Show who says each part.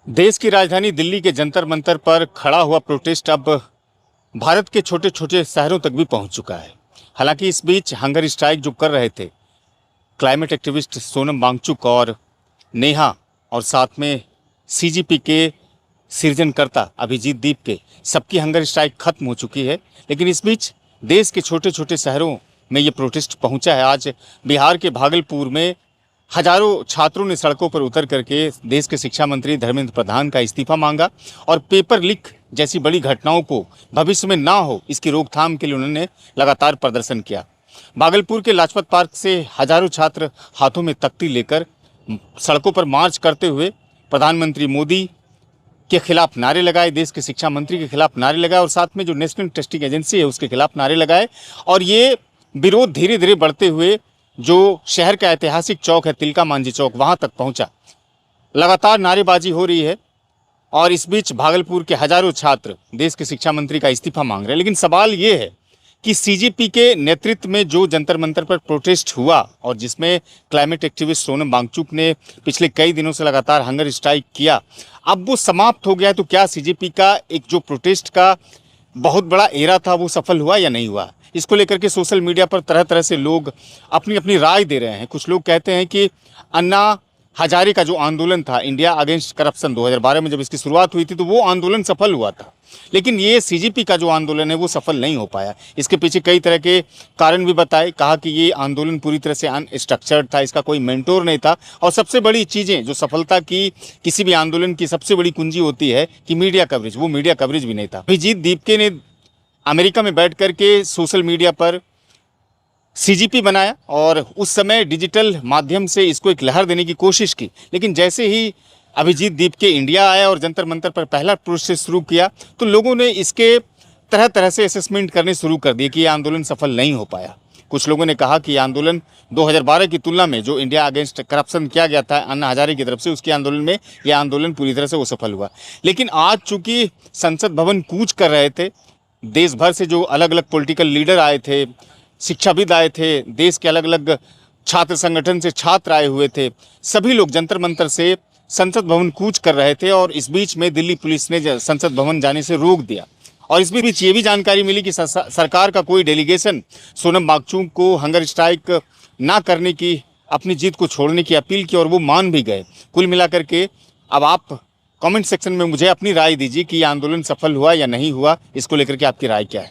Speaker 1: देश की राजधानी दिल्ली के जंतर मंतर पर खड़ा हुआ प्रोटेस्ट अब भारत के छोटे छोटे शहरों तक भी पहुंच चुका है। हालांकि इस बीच हंगर स्ट्राइक जो कर रहे थे क्लाइमेट एक्टिविस्ट सोनम वांगचुक और नेहा, और साथ में सीजेपी के सृजनकर्ता अभिजीत दीप के, सबकी हंगर स्ट्राइक खत्म हो चुकी है। लेकिन इस बीच देश के छोटे छोटे शहरों में ये प्रोटेस्ट पहुंचा है। आज बिहार के भागलपुर में हजारों छात्रों ने सड़कों पर उतर करके देश के शिक्षा मंत्री धर्मेंद्र प्रधान का इस्तीफा मांगा और पेपर लीक जैसी बड़ी घटनाओं को भविष्य में ना हो, इसकी रोकथाम के लिए उन्होंने लगातार प्रदर्शन किया। भागलपुर के लाजपत पार्क से हजारों छात्र हाथों में तख्ती लेकर सड़कों पर मार्च करते हुए प्रधानमंत्री मोदी के खिलाफ नारे लगाए, देश के शिक्षा मंत्री के खिलाफ नारे लगाए और साथ में जो नेशनल टेस्टिंग एजेंसी है उसके खिलाफ नारे लगाए। और ये विरोध धीरे धीरे बढ़ते हुए जो शहर का ऐतिहासिक चौक है तिलका मांझी चौक, वहां तक पहुंचा। लगातार नारेबाजी हो रही है और इस बीच भागलपुर के हजारों छात्र देश के शिक्षा मंत्री का इस्तीफा मांग रहे हैं। लेकिन सवाल ये है कि सीजेपी के नेतृत्व में जो जंतर मंतर पर प्रोटेस्ट हुआ और जिसमें क्लाइमेट एक्टिविस्ट सोनम वांगचुक ने पिछले कई दिनों से लगातार हंगर स्ट्राइक किया, अब वो समाप्त हो गया है। तो क्या सीजेपी का एक जो प्रोटेस्ट का बहुत बड़ा एरा था वो सफल हुआ या नहीं हुआ? इसको लेकर के सोशल मीडिया पर तरह तरह से लोग अपनी अपनी राय दे रहे हैं। कुछ लोग कहते हैं कि अन्ना हजारे का जो आंदोलन था इंडिया अगेंस्ट करप्शन 2012 में जब इसकी शुरुआत हुई थी तो वो आंदोलन सफल हुआ था। लेकिन ये सीजेपी का जो आंदोलन है वो सफल नहीं हो पाया। इसके पीछे कई तरह के कारण भी बताए। कहा कि ये आंदोलन पूरी तरह से अनस्ट्रक्चर्ड था, इसका कोई मेंटोर नहीं था। और सबसे बड़ी चीज़ें जो सफलता की किसी भी आंदोलन की सबसे बड़ी कुंजी होती है कि मीडिया कवरेज, वो मीडिया कवरेज भी नहीं था। अभिजीत दीपके ने अमेरिका में बैठ कर के सोशल मीडिया पर सीजेपी बनाया और उस समय डिजिटल माध्यम से इसको एक लहर देने की कोशिश की। लेकिन जैसे ही अभिजीत दीपके इंडिया आया और जंतर मंतर पर पहला प्रोसेस शुरू किया तो लोगों ने इसके तरह तरह से असेसमेंट करने शुरू कर दिए कि ये आंदोलन सफल नहीं हो पाया। कुछ लोगों ने कहा कि आंदोलन 2012 की तुलना में जो इंडिया अगेंस्ट करप्शन किया गया था अन्ना हजारे की तरफ से, उसके आंदोलन में यह आंदोलन पूरी तरह से वो सफल हुआ। लेकिन आज चूंकि संसद भवन कूच कर रहे थे, देश भर से जो अलग अलग पॉलिटिकल लीडर आए थे, शिक्षाविद आए थे, देश के अलग अलग छात्र संगठन से छात्र आए हुए थे, सभी लोग जंतर मंतर से संसद भवन कूच कर रहे थे। और इस बीच में दिल्ली पुलिस ने संसद भवन जाने से रोक दिया। और इस बीच ये भी जानकारी मिली कि सरकार का कोई डेलीगेशन सोनम वांगचुक को हंगर स्ट्राइक ना करने की, अपनी जीत को छोड़ने की अपील की और वो मान भी गए। कुल मिलाकर के अब आप कमेंट सेक्शन में मुझे अपनी राय दीजिए कि ये आंदोलन सफल हुआ या नहीं हुआ, इसको लेकर के आपकी राय क्या है?